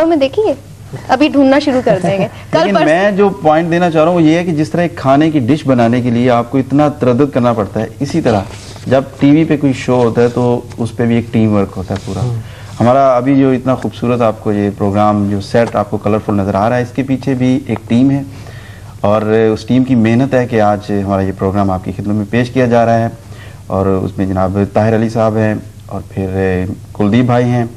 में देखिए, अभी ढूंढना शुरू कर देंगे। लेकिन मैं जो पॉइंट देना चाह रहा हूँ वो ये है कि जिस तरह एक खाने की डिश बनाने के लिए आपको इतना तरद्दुद करना पड़ता है, इसी तरह जब टीवी पे कोई शो होता है तो उस पे भी एक टीम वर्क होता है पूरा। हमारा अभी जो इतना खूबसूरत आपको ये प्रोग्राम जो सेट आपको कलरफुल नज़र आ रहा है, इसके पीछे भी एक टीम है और उस टीम की मेहनत है कि आज हमारा ये प्रोग्राम आपकी खिदमत में पेश किया जा रहा है। और उसमें जनाब ताहिर अली साहब हैं और फिर कुलदीप भाई हैं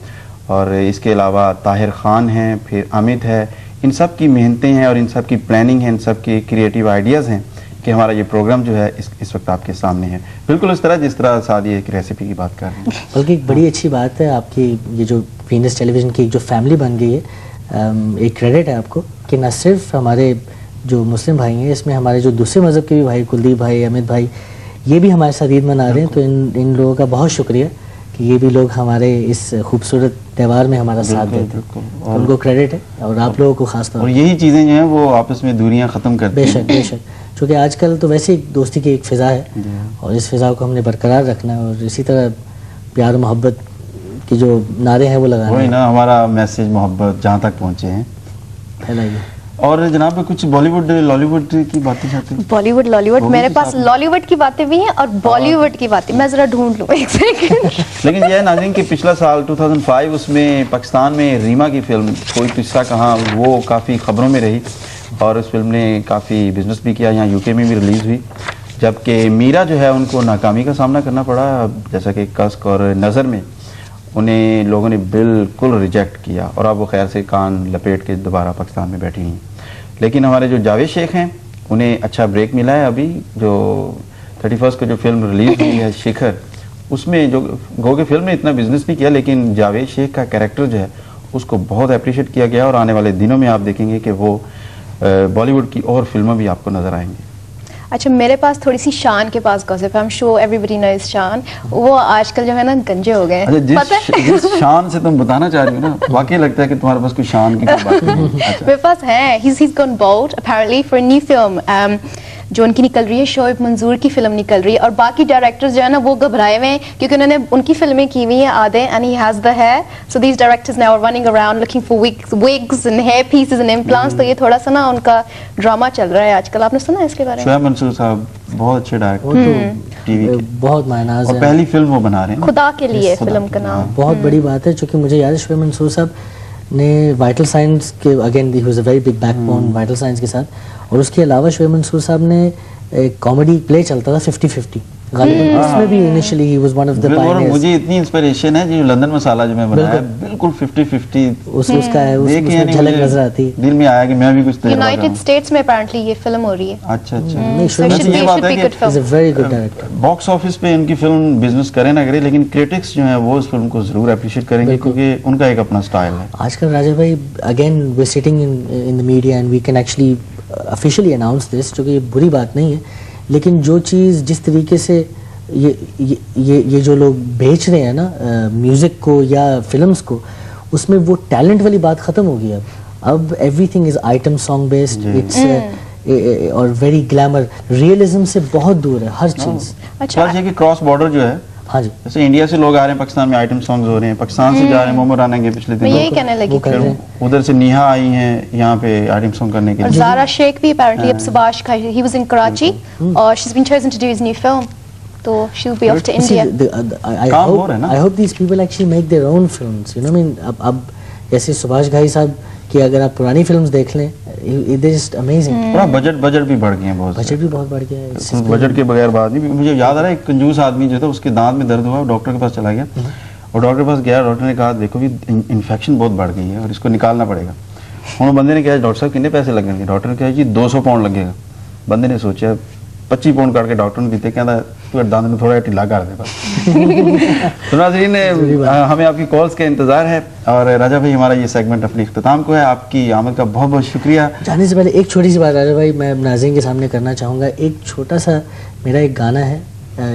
और इसके अलावा ताहिर ख़ान हैं, फिर अमित है। इन सब की मेहनतें हैं और इन सब की प्लानिंग है, इन सब की क्रिएटिव आइडियाज़ हैं कि हमारा ये प्रोग्राम जो है इस वक्त आपके सामने है, बिल्कुल इस तरह जिस तरह सादी एक रेसिपी की बात कर रहे हैं। बल्कि एक बड़ी अच्छी बात है आपकी ये जो वीनस टेलीविज़न की जो फैमिली बन गई है, एक क्रेडिट है आपको कि न सिर्फ हमारे जो मुस्लिम भाई हैं, इसमें हमारे जो दूसरे मज़हब के भी भाई, कुलदीप भाई, अमित भाई, ये भी हमारे साथ ईद मना रहे हैं। तो इन लोगों का बहुत शुक्रिया कि ये भी लोग हमारे इस खूबसूरत त्यौहार में हमारा साथ देते हैं, और उनको क्रेडिट है और आप लोगों को खास तौर पर। और यही चीज़ें जो हैं वो आपस में दूरियां ख़त्म करती हैं। बेशक बेशक, क्योंकि आजकल तो वैसे ही दोस्ती की एक फ़िज़ा है और इस फ़िज़ा को हमने बरकरार रखना है और इसी तरह प्यार मोहब्बत की जो नारे हैं वो लगाना है। वही ना, हमारा मैसेज मोहब्बत जहाँ तक पहुँचे हैं फैलाइए। और जनाब कुछ बॉलीवुड लॉलीवुड की बातें चाहते हैं? बॉलीवुड लॉलीवुड, मेरे पास लॉलीवुड की बातें भी हैं और बॉलीवुड की बातें, मैं जरा ढूंढ लूँ एक सेकंड। लेकिन यह है नाज़रीन कि पिछला साल 2005 उसमें पाकिस्तान में रीमा की फिल्म कोई किस्सा कहाँ, वो काफ़ी ख़बरों में रही और उस फिल्म ने काफ़ी बिजनेस भी किया, यहाँ यूके में भी रिलीज़ हुई। जबकि मीरा जो है उनको नाकामी का सामना करना पड़ा, जैसा कि कस्क और नज़र में उन्हें लोगों ने बिल्कुल रिजेक्ट किया और अब वो खैर से कान लपेट के दोबारा पाकिस्तान में बैठी हैं। लेकिन हमारे जो जावेद शेख हैं उन्हें अच्छा ब्रेक मिला है। अभी जो 31 को जो फिल्म रिलीज़ हुई है शिखर, उसमें जो गो के फिल्म ने इतना बिजनेस नहीं किया, लेकिन जावेद शेख का कैरेक्टर जो है उसको बहुत अप्रिशिएट किया गया और आने वाले दिनों में आप देखेंगे कि वो बॉलीवुड की और फिल्में भी आपको नज़र आएंगी। अच्छा, मेरे पास थोड़ी सी शान के पास गॉसिप है। I am sure everybody knows Shaan, वो आजकल जो है ना गंजे हो गए हैं। अच्छा, जिस शान से तुम बताना चाह रही हो ना, वाकई लगता है कि तुम्हारे पास कोई शान की बात नहीं है। अच्छा। मेरे पास है, he's gone bold apparently for a new film जो उनकी निकल रही है, शोएब मंजूर की फिल्म निकल रही है और बाकी डायरेक्टर्स जो है ना वो घबराए हुए हैं क्योंकि उन्होंने उनकी फिल्में की हुई हैं आधे, and he has the hair, so these directors now are running around looking for wigs and hair pieces and implants. तो ये थोड़ा सा ना उनका ड्रामा चल रहा है आजकल। आपने सुना है इसके बारे में? शोएब मंसूर साहब बहुत अच्छे डायरेक्टर टीवी के, बहुत मायनाज़ और है। पहली फिल्म वो बना रहे हैं खुदा के लिए फिल्म का नाम। बहुत बड़ी बात है, चूँकि मुझे याद है शोएब मंसूर साहब ने वाइटल साइंस के, again he was a very big backbone vital science के साथ, और उसके अलावा शोएब मंसूर साहब ने एक कॉमेडी प्ले चलता था 50-50, उसमें भी initially he was one of the pioneers. मुझे इतनी इंस्पिरेशन है जो लंदन मसाला जो मैं बनाया बिल्कुल 50-50 उसका है, उसमें झलक नजर आती है। दिल में आया कि मैं भी कुछ यूनाइटेड स्टेट्स में अपेरेंटली ये फिल्म हो रही है। अच्छा अच्छा। नहीं, शोएब मंसूर ये बात है कि is a very good director. Box office पे इनकी फिल्म बिजनेस करे ना करे, लेकिन क्रिटिक्स जो है वो इस फिल्म को जरूर अप्रिशिएट करेंगे क्योंकि उनका एक अपना स्टाइल है। आजकल राजा भाई, again we sitting in the media and we can actually officially announce this, जो कि ये बुरी बात नहीं है, लेकिन जो चीज़ जिस तरीके से ये जो लोग बेच रहे हैं ना म्यूज़िक को या फिल्म्स को, उसमें वो टैलेंट वाली बात ख़त्म हो गई। अब everything is item song based, it's और वेरी ग्लैमर, रियलिज्म से बहुत दूर है हर चीज़। अच्छा, ये कि क्रॉस बॉर्डर जो है, हाँ जी, जैसे इंडिया से लोग आ रहे हैं पाकिस्तान में आइटम सॉन्ग्स हो रहे हैं, पाकिस्तान से जा रहे हैं, मोमो राना के पिछले मैं यही कहने लगी दिन उधर से नेहा आई हैं यहाँ पे आइटम सॉन्ग करने के लिए। और ज़ारा शेख भी apparently अब सुभाष का, he was in Karachi और she's been chosen to do his new film, तो she'll be off to India। I hope these people actually make their own films, you know, I mean, अब जैसे सुभाष घाई साहब की अगर आप पुरानी फिल्म्स देख लें, it is just amazing। पूरा बजट भी बढ़ गए हैं, बहुत बजट भी बहुत बढ़ गया है। बजट के बगैर बात नहीं। मुझे याद आ रहा है एक कंजूस आदमी जो था, उसके दांत में दर्द हुआ, डॉक्टर के पास चला गया और डॉक्टर के पास गया, डॉक्टर ने कहा देखो भी इन्फेक्शन बहुत बढ़ गई है और इसको निकालना पड़ेगा। उन्होंने बंदे ने कहा डॉक्टर साहब कितने पैसे लगेंगे? डॉक्टर ने कहा जी 200 पाउंड लगेगा। बंदे ने सोचा 25 पाउंड काट के डॉक्टर ने दीते, कहता तू दांत में थोड़ा ढीला कर दे बस। तो नाज़रीन, हमें आपकी कॉल्स का इंतजार है और राजा भाई हमारा ये सेगमेंट अपने इख्तिताम को है। आपकी आमद का बहुत बहुत शुक्रिया। जाने से पहले एक छोटी सी बात राजा भाई मैं नाज़रीन के सामने करना चाहूँगा। एक छोटा सा मेरा एक गाना है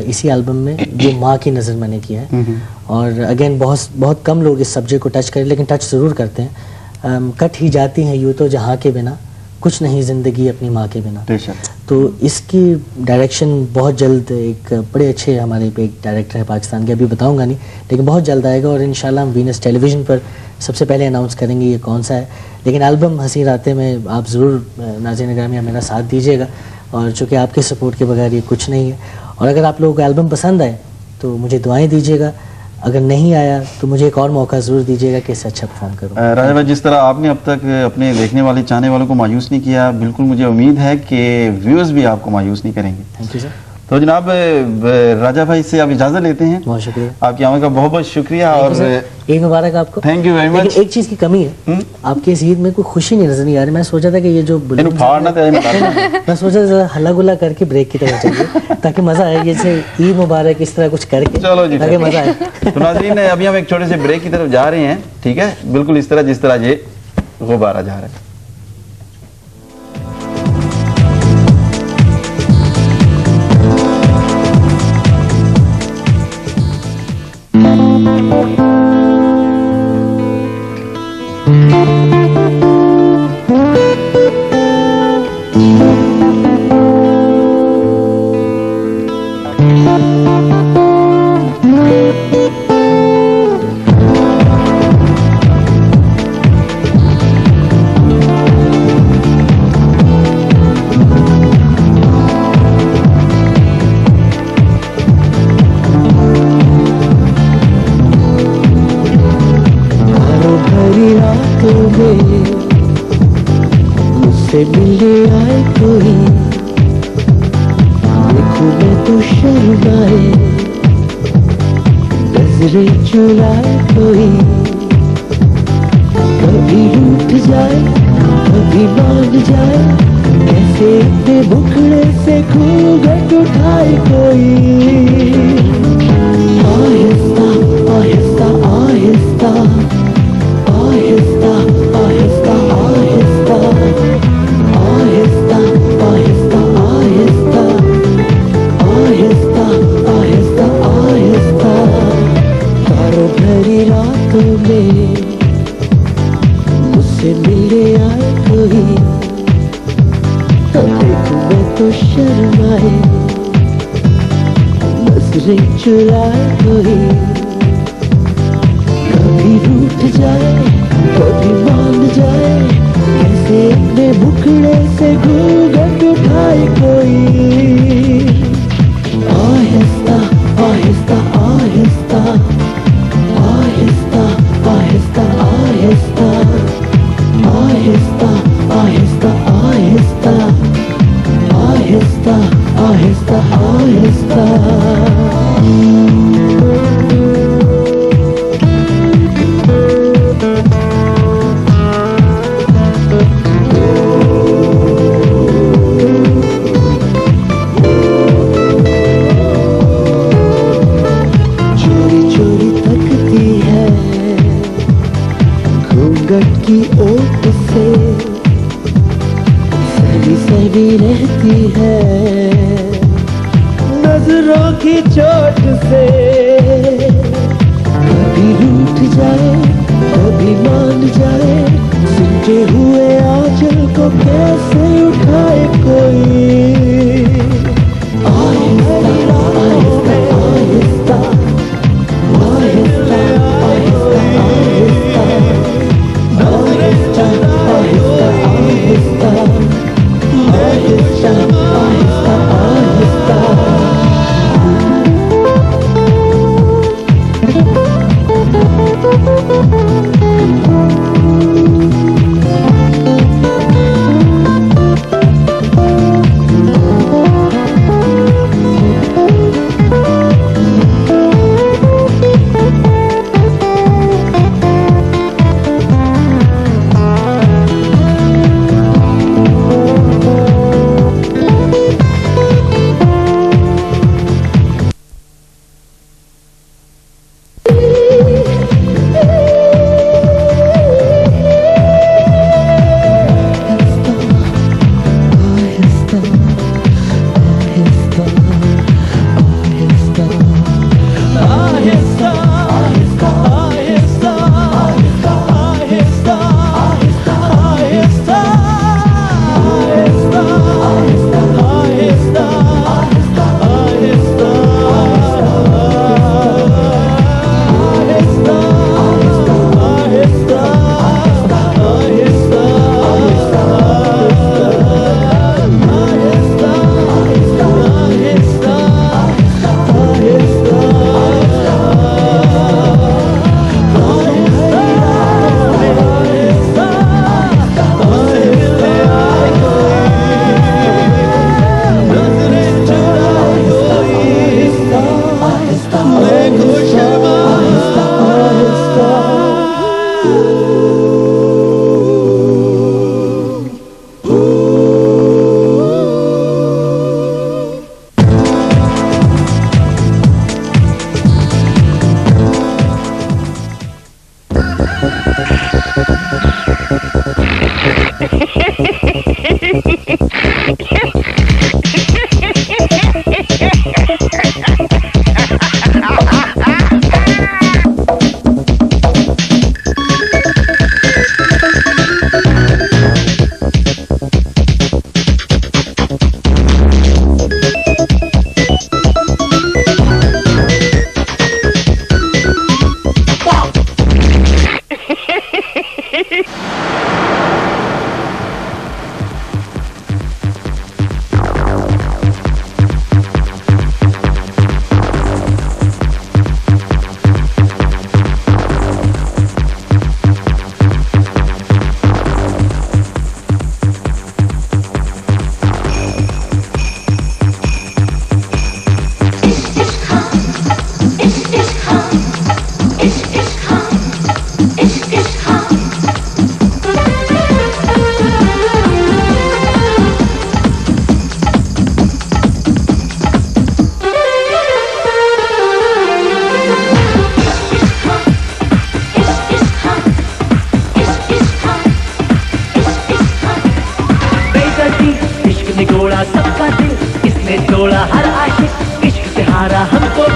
इसी एल्बम में जो माँ की नज़र मैंने किया है, और अगेन बहुत कम लोग इस सब्जेक्ट को टच करें, लेकिन टच ज़रूर करते हैं। कट ही जाती हैं यूँ तो जहाँ के बिना, कुछ नहीं ज़िंदगी अपनी माँ के बिना। तो इसकी डायरेक्शन बहुत जल्द, एक बड़े अच्छे हमारे एक डायरेक्टर है पाकिस्तान के, अभी बताऊंगा नहीं, लेकिन बहुत जल्द आएगा और इंशाल्लाह हम वीनस टेलीविज़न पर सबसे पहले अनाउंस करेंगे ये कौन सा है। लेकिन एल्बम हंसी रातें में आप ज़रूर नाज़रीन ग्रामी मेरा साथ दीजिएगा, और चूँकि आपके सपोर्ट के बगैर ये कुछ नहीं है। और अगर आप लोगों को एल्बम पसंद आए तो मुझे दुआएं दीजिएगा, अगर नहीं आया तो मुझे एक और मौका ज़रूर दीजिएगा कि इससे अच्छा परफॉर्म करूँ। राजा भाई, जिस तरह आपने अब तक अपने देखने वाले चाहने वालों को मायूस नहीं किया, बिल्कुल मुझे उम्मीद है कि व्यूअर्स भी आपको मायूस नहीं करेंगे। Thank you sir. तो जनाब राजा भाई से आप इजाज़त लेते हैं। बहुत शुक्रिया, आपकी आमद का बहुत बहुत शुक्रिया और ईद मुबारक आपको। Thank you very much. लेकिन एक चीज़ की कमी है, आपकी इस ईद में कोई खुशी नहीं नजर नहीं आ रही। मैं सोचा था कि ये जो इन्हें फाड़ना था, मैं सोचा था हल्ला गुल्ला करके ब्रेक की तरफ चाहिए ताकि मजा आए, जैसे ईद मुबारक इस तरह कुछ करके, चलो जी, ताकि मजा आए। तो नाज़रीन अभी हम एक छोटे से ब्रेक की तरफ जा रहे हैं, ठीक है, बिल्कुल इस तरह जिस तरह ये गुब्बारा जा रहा है। मुझसे मिलने आए कोई, देखो मैं तो शर्माए, नजरें चुराए कोई, कभी रूठ जाए कभी मान जाए, ऐसे अपने मुखड़े से घूंघट उठाए कोई। आहिस्ता आहिस्ता आहिस्ता आहिस्ता आहिस्ता आहिस्ता आहिस्ता आहिस्ता आहिस्ता आहिस्ता आहिस्ता आहिस्ता, तारों भरी रातों में मुझसे मिलने आए कोई, देखो मैं तो शर्माए, नजरें चुराए कोई, कभी रूठ जाए कभी मान जाए, कैसे अपने मुखड़े से घूंघट उठाए कोई। आहिस्ता आहिस्ता आहिस्ता आहिस्ता आहिस्ता आहिस्ता आहिस्ता आहिस्ता आहिस्ता आहिस्ता आहिस्ता आहिस्ता। की ओट से सहमी सहमी रहती है, नजरों की चोट से कभी रूठ जाए कभी मान जाए, सिमटे हुए आंचल को कैसे उठाए कोई। आहिस्ता आहिस्ता आहिस्ता आहिस्ता आहिस्ता आहिस्ता आहिस्ता आहिस्ता आहिस्ता आहिस्ता आहिस्ता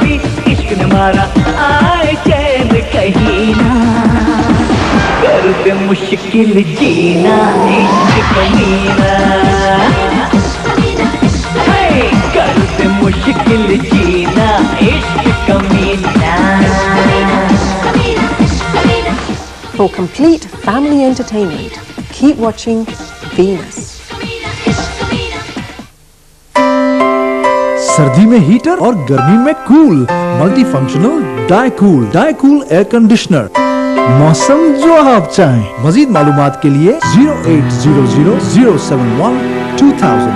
भी इश्क न मारा आए चैन कहीं ना कर दे मुश्किल जीना इश्क कमीना कर दे मुश्किल जीना इश्क कमीना For complete family entertainment, keep watching Venus. सर्दी में हीटर और गर्मी में cool multi functional Dycool air conditioner मौसम जो आप चाहें। मजीद मालूमात के लिए 08000712000।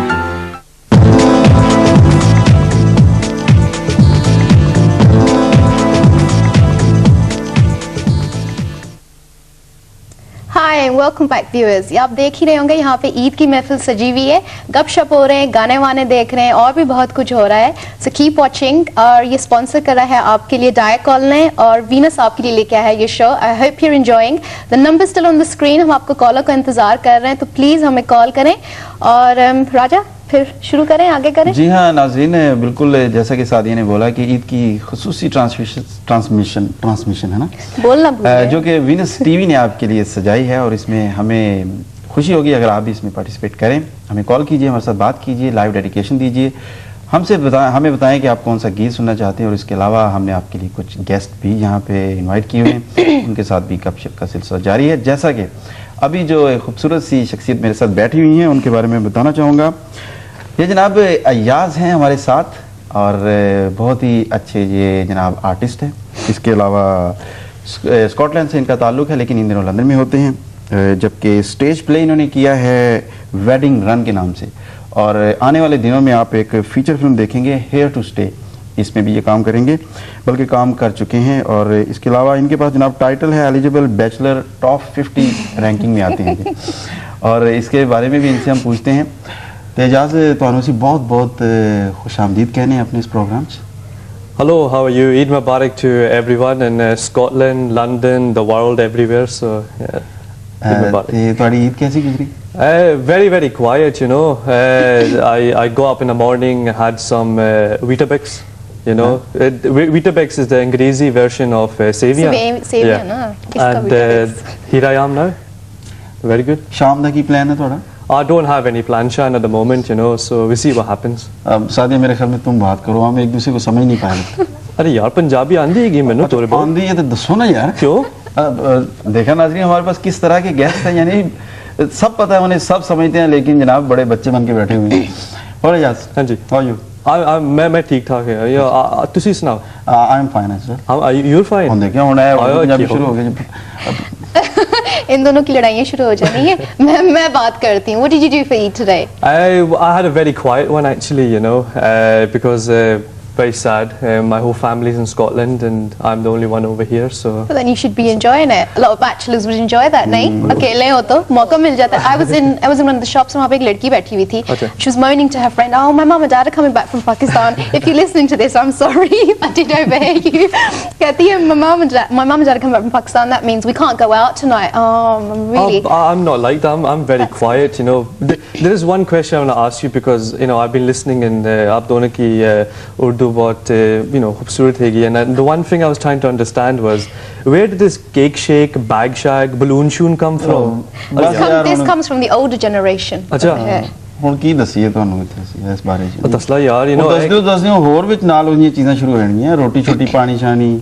Hi welcome back viewers. आप देख ही रहे होंगे यहाँ पे ईद की महफिल सजी हुई है, गपशप हो रहे हैं, गाने वाने देख रहे हैं और भी बहुत कुछ हो रहा है। So keep watching. और ये स्पॉन्सर कर रहा है आपके लिए डायकॉल ने और वीनस आपके लिए लेके आया है ये show. I hope you are enjoying. The number still on the screen. हम आपको कॉलर का इंतजार कर रहे हैं, तो प्लीज हमें कॉल करें। और राजा फिर शुरू करें, आगे करें। जी हाँ नाज़रीन, बिल्कुल जैसा कि सादिया ने बोला कि ईद की खुसूसी ट्रांसमिशन है ना, बोलना भूल गए। जो कि वीनस टीवी ने आपके लिए सजाई है और इसमें हमें खुशी होगी अगर आप भी इसमें पार्टिसिपेट करें। हमें कॉल कीजिए, हमारे साथ बात कीजिए, लाइव डेडिकेशन दीजिए, हमें बताएं कि आप कौन सा गीत सुनना चाहते हैं। और इसके अलावा हमने आपके लिए कुछ गेस्ट भी यहाँ पे इनवाइट किए हुए हैं, उनके साथ भी गपशप का सिलसिला जारी है। जैसा कि अभी जो खूबसूरत सी शख्सियत मेरे साथ बैठी हुई हैं उनके बारे में बताना चाहूँगा। ये जनाब अय्याज हैं हमारे साथ और बहुत ही अच्छे ये जनाब आर्टिस्ट हैं। इसके अलावा स्कॉटलैंड से इनका ताल्लुक़ है लेकिन इन दिनों लंदन में होते हैं, जबकि स्टेज प्ले इन्होंने किया है वेडिंग रन के नाम से। और आने वाले दिनों में आप एक फीचर फिल्म देखेंगे हेयर टू स्टे, इसमें भी ये काम करेंगे, बल्कि काम कर चुके हैं। और इसके अलावा इनके पास जनाब टाइटल है एलिजिबल बैचलर टॉप 50 रैंकिंग में आते हैं और इसके बारे में भी इनसे हम पूछते हैं। एजाज तुहानू सी बहुत बहुत खुशामदीद कहने हैं अपने इस प्रोग्राम च। Hello, how are you? Eid Mubarak to everyone in Scotland, London, the world, everywhere. So, yeah, Eid Mubarak. ते तुहाडी ईद कैसी गुजरी? Very, very quiet, you know. I go up in the morning, had some Weetabix, you know. Weetabix is the Angrezi version of Sevia. सेविया ना, किसका And Weetabix? here I am now. Very good. शाम दा की plan है तुहाडा? I don't have any plan, Shan, at the moment, you know, so we see what happens. अब सादिया मेरे ख्याल में तुम बात करो, हम एक दूसरे को समझ नहीं पाए। अरे यार पंजाबी आंधी है मैंने थोड़े बहुत। आंधी है तो दसो ना यार। क्यों? देखा नाज़रीन हमारे पास किस तरह के गेस्ट हैं, यानी सब पता है उन्हें, सब समझते हैं, लेकिन जनाब बड़े बच्चे बन के बैठे हुए हैं। और एजाज हाँ जी, हाउ आर यू? मैं ठीक ठाक है यार। तुसी सुनाओ। I am fine sir. You're fine. हम देखें हुन है पंजाबी शुरू हो गए। इन दोनों की लड़ाइयाँ शुरू हो जानी है। मैं बात करती हूँ। What did you do for Eid today? I had a very quiet one actually, you know, because very sad. My whole family's in Scotland and I'm the only one over here, so. Well, then you should be enjoying it. A lot of bachelors would enjoy that, नहीं? अकेले हो तो मौका मिल जाता है. I was in one of the shops वहाँ पे एक लड़की बैठी हुई थी. Okay. She was moaning to her friend, "Oh, my mom and dad are coming back from Pakistan. If you're listening to this, I'm sorry, I didn't overhear you." कहती है, my mom and dad are coming back from Pakistan. That means we can't go out tonight. Oh, I'm really. I'm not like that. I'm very quiet, you know. There is one question I want to ask you because you know I've been listening in आप दोनों की Urdu बहुत you know खूबसूरत हैगी, and the one thing I was trying to understand was where did this cake shake, bag shag, balloon shoon come from? This comes from the older generation. अच्छा ਹੁਣ ਕੀ ਦਸੀਏ ਤੁਹਾਨੂੰ ਇੱਥੇ ਇਸ ਬਾਰੇ ਚ? दसला यार, you know. ਦੱਸ ਦਿਓ ਹੋਰ ਵਿੱਚ ਨਾਲ ਉਹਦੀਆਂ ਚੀਜ਼ਾਂ ਸ਼ੁਰੂ ਹੋ ਜਾਣਗੀਆਂ, ਰੋਟੀ ਛੋਟੀ ਪਾਣੀ ਛਾਣੀ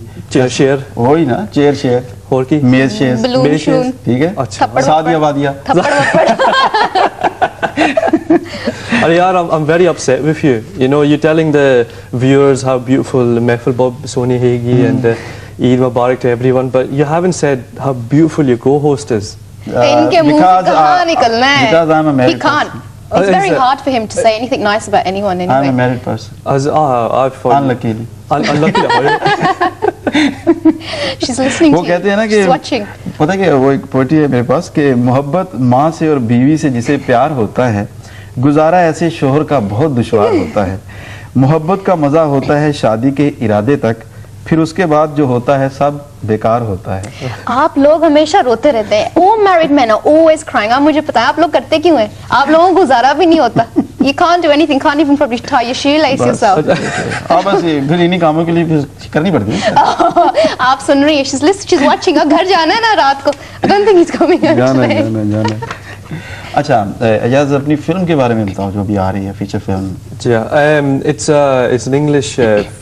शेर ਹੋਈ ਨਾ, ਚੇਅਰ ਸ਼ੇਰ और की ਮੇਜ਼ ਸ਼ੇਰ Balloon मेरे shoon. ठीक है, अच्छा सादिया वादिया थप्पड़ वप्पड़. अरे यार, I'm very upset with you. You know, you're telling the viewers how beautiful Mehfil Bob Soni Hegi and Eid Mubarak to everyone, but you haven't said how beautiful your co-host is. इनके मुंह से कहाँ निकलना है? Because I'm a married He can't. person. It's very Is it- hard for him to say anything nice about anyone I'm a anyway. married person. As I thought. Unluckily. Unlucky. She's listening वो to कहते you. हैं ना कि She's watching. पता है कि वो एक पोएट्री है मेरे पास कि मोहब्बत माँ से और बीवी से जिसे प्यार होता है, गुजारा ऐसे शोहर का बहुत दुश्वार होता है। मोहब्बत का मजा होता है शादी के इरादे तक, फिर उसके बाद जो होता है सब बेकार होता है। आप लोग हमेशा रोते रहते हैं. All married men are always crying. आप मुझे पता है आप लोग करते क्यों हैं? आप लोगों को गुजारा भी नहीं होता. You can't do anything. Can't even probably tie your shoelace yourself. हाँ बस फिर इन्हीं कामों के लिए फिर करनी पड़ती है। आप सुन रही हैं? She's watching. घर जाना है ना रात को. I don't think he's coming out today. जाना। अच्छा एजाज अपनी फिल्म के बारे में बताओ जो अभी आ रही है feature film. Yeah, it's an English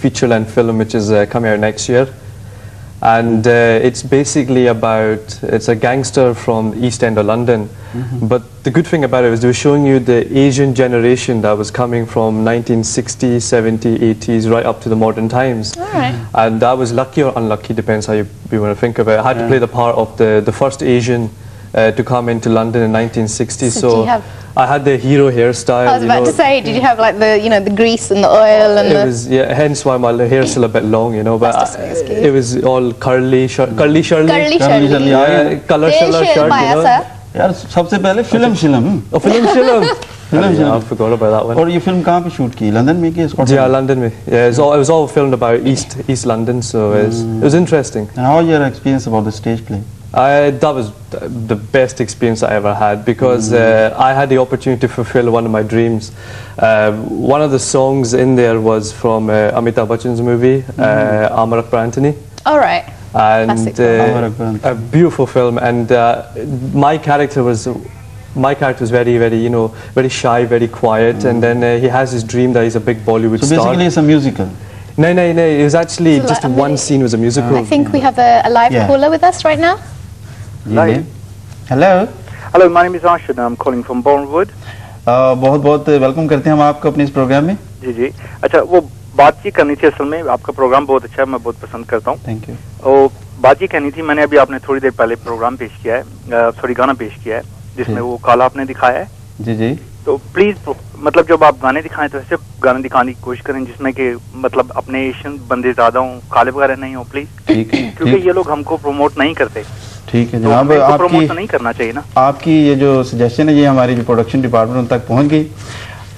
feature length film which is coming out next year, and it's basically about, it's a gangster from the East End of London. But the good thing about it was they were showing you the Asian generation that was coming from 1960s, 70s, 80s, right up to the modern times. Alright. And I was lucky or unlucky, depends how you want to think of it. I had to play the part of the first Asian to come into London in 1960. So do you have- I had the hero hairstyle. I was about to say, did you have like the grease and the oil and It was, yeah, hence why my hair is still a bit long, but That's just it was all curly, curly shirly. Curly Curly shirly. Yeah, color shirt, यार सबसे पहले film Oh, film I forgot about that one. और ये film कहाँ पे shoot की? London में की Scotland? Yeah, London. Yeah, it was all filmed about East London, so it was interesting. And how was your experience about the stage play? That was the best experience I ever had because I had the opportunity to fulfill one of my dreams. One of the songs in there was from Amitabh Bachchan's movie, Amar Akbar Anthony. All right. And Classic film. a beautiful film, and my character was very, very, very shy, very quiet, and then he has his dream that he's a big Bollywood So star. basically it's a musical. No, it was actually So just like a one mini- scene was a musical. I think we have a live Yeah. caller with us right now. जी hello Hello, my name is Ashad. I'm calling from Bournemouth. बहुत बहुत welcome करते हैं हम आपको अपने इस programme में। जी जी। अच्छा, वो बात ये करनी थी, असल में आपका प्रोग्राम बहुत अच्छा है, मैं बहुत पसंद करता हूँ। Thank you. वो बात ये कहनी थी, मैंने अभी आपने थोड़ी देर पहले प्रोग्राम पेश किया है, सॉरी गाना पेश किया है, जिसमें वो काला आपने दिखाया है। जी जी। तो प्लीज मतलब जब आप गाने दिखाएं तो ऐसे गाने दिखाने की कोशिश करें जिसमें कि मतलब अपने एशियन बंदे ज्यादा हों, काले वगैरह नहीं हो प्लीज। ठीक है। क्योंकि ये लोग हमको प्रमोट नहीं करते। ठीक है तो जनाब, हमें इनको आपकी प्रमोट तो नहीं करना चाहिए ना। आपकी ये जो सजेशन है ये हमारी जो प्रोडक्शन डिपार्टमेंट तक पहुंच गई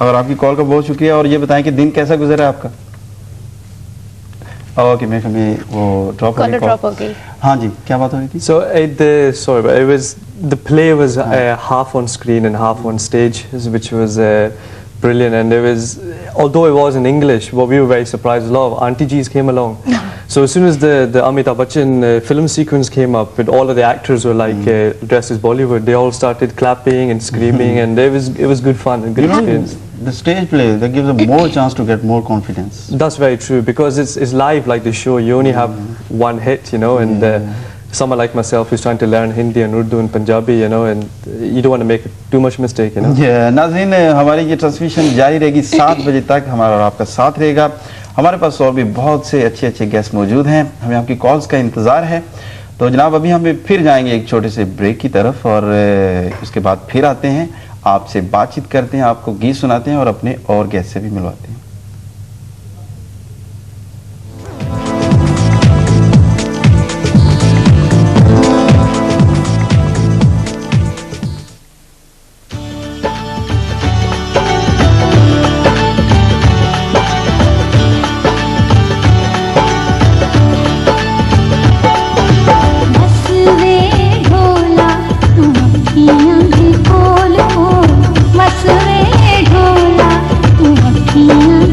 और आपकी कॉल का बहुत शुक्रिया। और ये बताएं कि दिन कैसा गुजरा है आपका? ओके मैं हमें वो ड्रॉप हो गई। हाँ जी, क्या बात हो रही थी? So sorry, but it was the play was half on screen and half on stage, which was brilliant. And it was, although it was in English, but we were very surprised. A lot of Auntie G's came along. So as soon as the Amitabh Bachchan film sequence came up, with all of the actors were like dressed as Bollywood, they all started clapping and screaming, and it was good fun and good experience. The stage play that gives them more chance to get more confidence. That's very true because it's live like the show. You only have one hit, and someone like myself who's trying to learn Hindi and Urdu and Punjabi, and you don't want to make too much mistake, नाज़रीन हमारी ये transmission जारी रहेगी 7 बजे तक, हमारा और आपका साथ रहेगा। हमारे पास और भी बहुत से अच्छे अच्छे गेस्ट मौजूद हैं, हमें आपकी कॉल्स का इंतज़ार है। तो जनाब अभी हम फिर जाएंगे एक छोटे से ब्रेक की तरफ और उसके बाद फिर आते हैं, आपसे बातचीत करते हैं, आपको गीत सुनाते हैं और अपने और गेस्ट से भी मिलवाते हैं। मसवे ढोला तू अखियां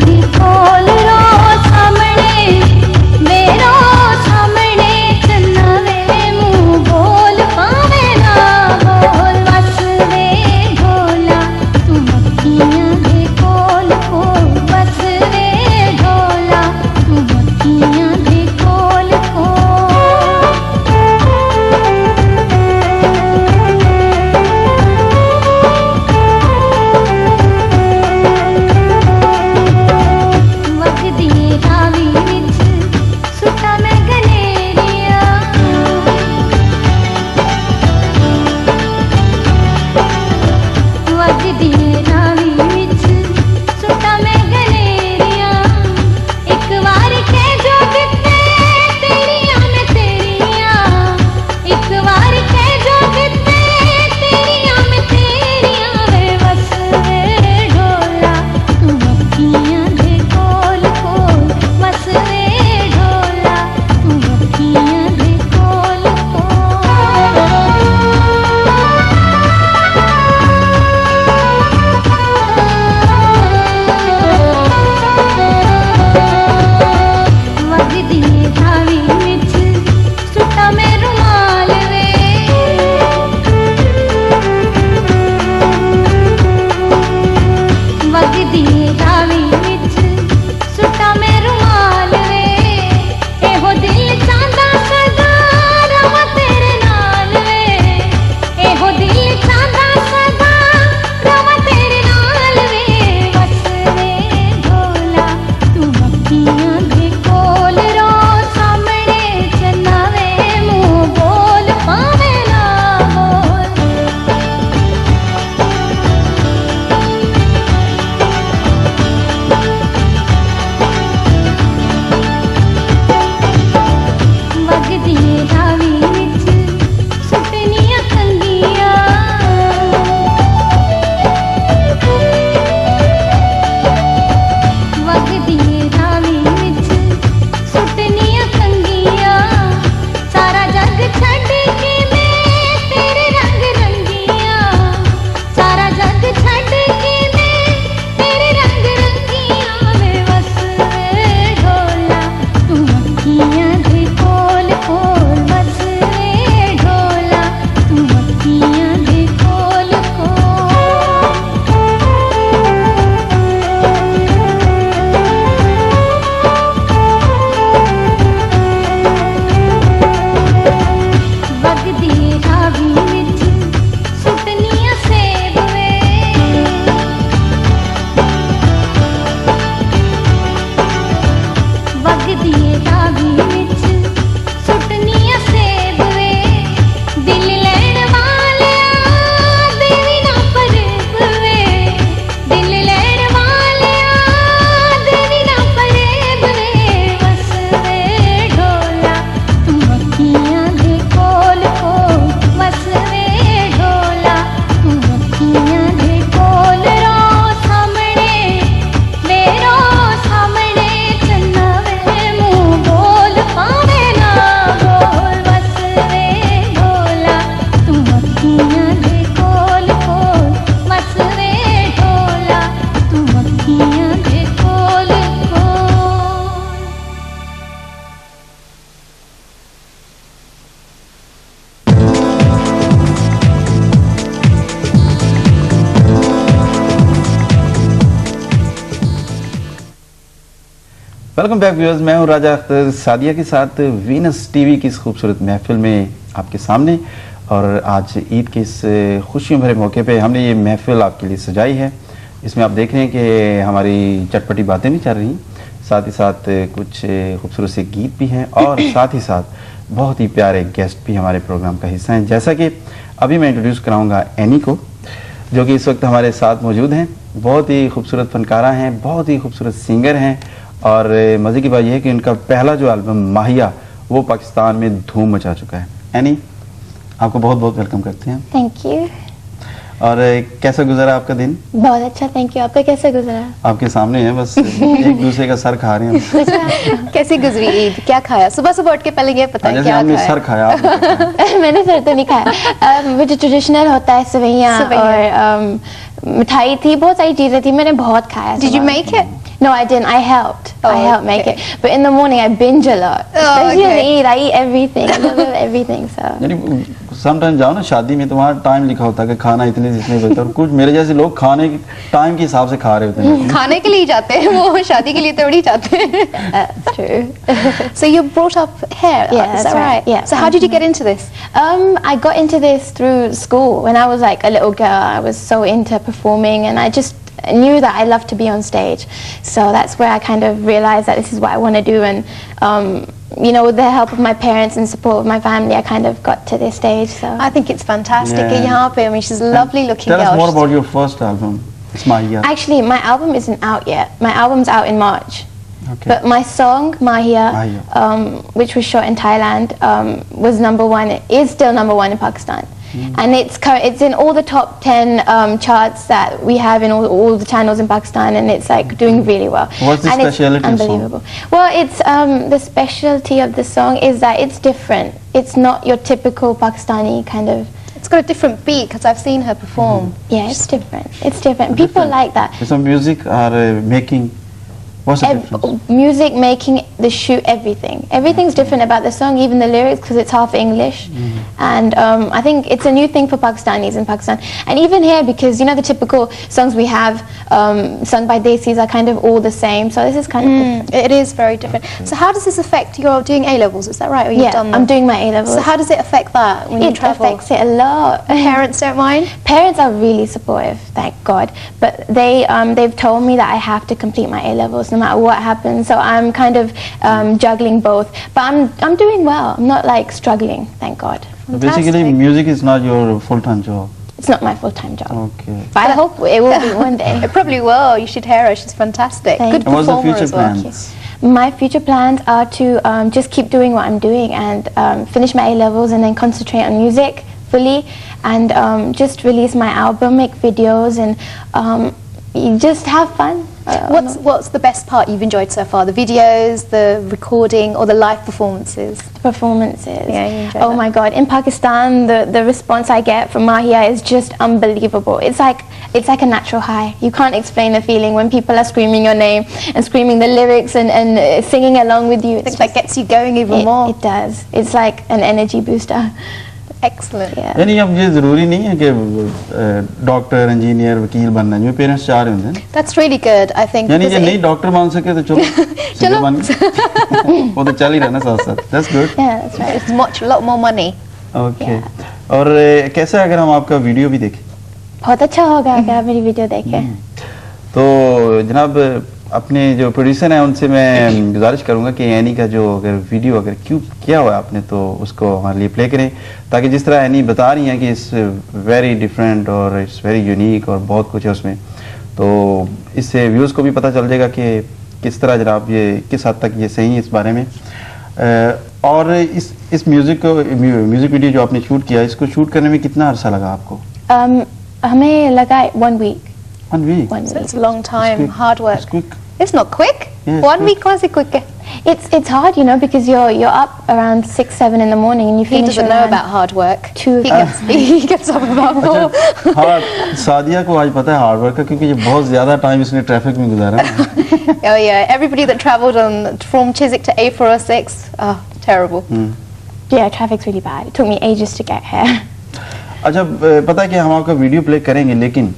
वेलकम बैक व्यूअर्स, मैं हूं राजा अख्तर सादिया के साथ वीनस टीवी की इस खूबसूरत महफिल में आपके सामने। और आज ईद के इस खुशियों भरे मौके पे हमने ये महफिल आपके लिए सजाई है। इसमें आप देख रहे हैं कि हमारी चटपटी बातें भी चल रही हैं, साथ ही साथ कुछ खूबसूरत से गीत भी हैं और साथ ही साथ बहुत ही प्यारे गेस्ट भी हमारे प्रोग्राम का हिस्सा हैं। जैसा कि अभी मैं इंट्रोड्यूस कराऊंगा एनी को, जो कि इस वक्त हमारे साथ मौजूद हैं। बहुत ही खूबसूरत फनकारा हैं, बहुत ही खूबसूरत सिंगर हैं और मज़े की बात यह है कि उनका पहला जो एल्बम माहिया वो पाकिस्तान में धूम मचा चुका है। एनी, आपको बहुत बहुत वेलकम करते हैं। Thank you. और कैसा गुजरा आपका दिन? बहुत अच्छा, थैंक यू। आपका कैसा गुजरा? आपके सामने है, बस एक दूसरे का सर खा रहे हैं। कैसी गुजरी ईद? क्या खाया? सुबह सुबह उठ के पहले ये पता है क्या हमने खाया? सर खाया, आपने क्या खाया? मैंने सर तो नहीं खाया। वो जो ट्रेडिशनल होता है सेवइयां और मिठाई थी, बहुत सारी चीजें थी, मैंने बहुत खाया। Did you make it? No, I didn't. I helped. I helped make it. But in the morning, I binge a lot. Especially in Eid, I eat everything. I love everything. So. यानी sometime जाओ ना शादी में तो वहाँ time लिखा होता है कि खाना इतने जितने बजता है, और कुछ मेरे जैसे लोग खाने के टाइम के हिसाब से खा रहे होते हैं। खाने के लिए जाते हैं वो, शादी के लिए थोड़ी जाते हैं। That's true. So you brought up hair, Yeah, is that that's right? right. Yeah. So how did you get into this? I got into this through school. When I was like a little girl, I was so into performing, and I just knew that I loved to be on stage. So that's where I kind of realized that this is what I want to do. And you know, with the help of my parents and support of my family, I kind of got to this stage. So I think it's fantastic. Yeah. यहाँ पे, I mean, she's a lovely looking Tell girl. us more about your first album. It's Mahiya. actually, my album isn't out yet. My album's out in March. Okay. But my song Mahiya, Mahiya. which was shot in Thailand, was #1. It is still #1 in Pakistan, and it's in all the top 10 charts that we have in all the channels in Pakistan, and it's like doing really well. What's the and speciality it's of the song? unbelievable. Well, it's the specialty of the song is that it's different. It's not your typical Pakistani kind of. It's got a different beat because I've seen her perform. Yeah, it's different. It's different. People like that. So music or making, what's the difference? Music, making, the shoot, everything. Everything's different about the song, even the lyrics, because it's half English. And I think it's a new thing for Pakistanis in Pakistan. And even here, because you know the typical songs we have sung by Desis are kind of all the same. So this is kind of different. It is very different. So how does this affect your doing A-levels? Is that right? Or you've Yeah, done I'm them? doing my A-levels. So how does it affect that when you It travel? affects it a lot. Parents don't mind? Parents are really supportive, thank God. But they've told me that I have to complete my A-levels no matter what happens. So I'm kind of juggling both. But I'm doing well. I'm not like struggling, thank God. So basically, music is not your full-time job. It's not my full-time job. Okay. But I hope it will be one day. It probably will. You should hear her. She's fantastic. Thank Good And what's the performer future as well. plans? My future plans are to just keep doing what I'm doing and finish my A-levels and then concentrate on music fully and just release my album, make videos and just have fun. What's the best part you've enjoyed so far? The videos, the recording, or the live performances? Performances. Yeah, you enjoy oh that. my God! In Pakistan, the response I get from Mahiya is just unbelievable. It's like a natural high. You can't explain the feeling when people are screaming your name and screaming the lyrics and singing along with you. I think that gets you going even more. It does. It's like an energy booster. Excellent. Yeah. यानी अब ये जरूरी नहीं है कि doctor, engineer, वकील बनना है, जो पेरेंट्स चाह रहे होते हैं। That's really good, I think. यानी because ये नहीं डॉक्टर बन सके तो चलो सिंगर बन गए। वो तो चल ही रहा ना साथ साथ। That's good. Yeah, that's right. it's a lot more money. Okay. और कैसा है अगर हम आपका वीडियो भी देखें? बहुत अच्छा होगा अगर आप मेरी वीडियो देखें। तो जनाब अपने जो प्रोड्यूसर हैं उनसे मैं गुजारिश करूंगा कि एनी का जो अगर वीडियो अगर क्यों किया हुआ है आपने तो उसको हमारे लिए प्ले करें, ताकि जिस तरह एनी बता रही हैं कि इट्स वेरी डिफरेंट और इट्स वेरी यूनिक और बहुत कुछ है उसमें, तो इससे व्यूज़ को भी पता चल जाएगा कि किस तरह जनाब ये किस हद तक ये सही है इस बारे में। और इस म्यूज़िक वीडियो जो आपने शूट किया, इसको शूट करने में कितना अरसा लगा आपको? हमें लगा 1 week. 1 week. So it's a long time, quick. hard work. It's quick. It's not quick. Yeah, it's 1 quick. week, why is it quick? It's hard, you know, because you're up around 6-7 in the morning and you He finish doesn't know around about hard work. 2 He gets up about 4. हाँ, सादिया को आज पता है hard work का, क्योंकि ये बहुत ज़्यादा टाइम इसने ट्रैफिक में गुजारा है। Oh yeah, everybody that travelled from Chiswick to A406, oh, terrible. Yeah, traffic's really bad. It took me ages to get here. अच्छा, पता है कि हम आपका वीडियो प्ले करेंगे, लेकिन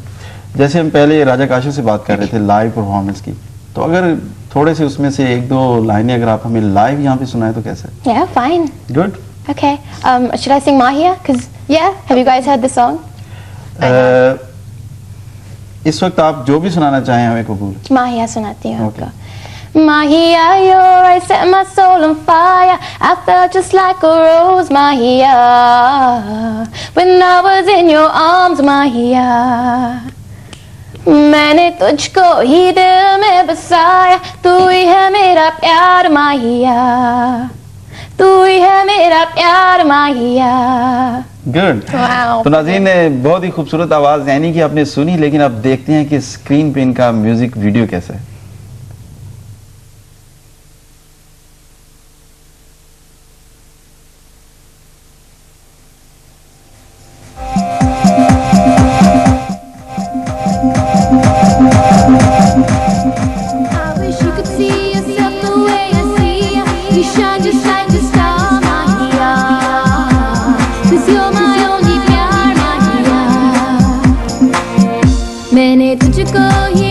जैसे हम पहले राजा काशिफ से बात कर रहे थे लाइव परफॉर्मेंस की, तो अगर थोड़े से उसमें से एक दो लाइनें अगर आप हमें लाइव यहाँ पे सुनाए तो कैसे? Yeah, fine. Good. Okay. Should I sing Mahia? Cause yeah, have you guys heard the song? इस वक्त आप जो भी सुनाना चाहें हमें कबूल। Mahia sunati hu Okay. आपको। Mahia, your eyes set my soul on fire. I felt just like a rose, Mahia. When I was in your arms, Mahia. मैंने तुझको ही दिल में बसाया, तू ही है मेरा प्यार माहिया, तू ही है मेरा प्यार माहिया। गुड। Wow. तो नाज़रीन, बहुत ही खूबसूरत आवाज यानी कि आपने सुनी, लेकिन अब देखते हैं कि स्क्रीन पे इनका म्यूजिक वीडियो कैसा है। I wish you could see yourself the way I see ya. You shine just like a star, Mahia. 'Cause you're my only प्यार, Mahia. मैंने तुझको ही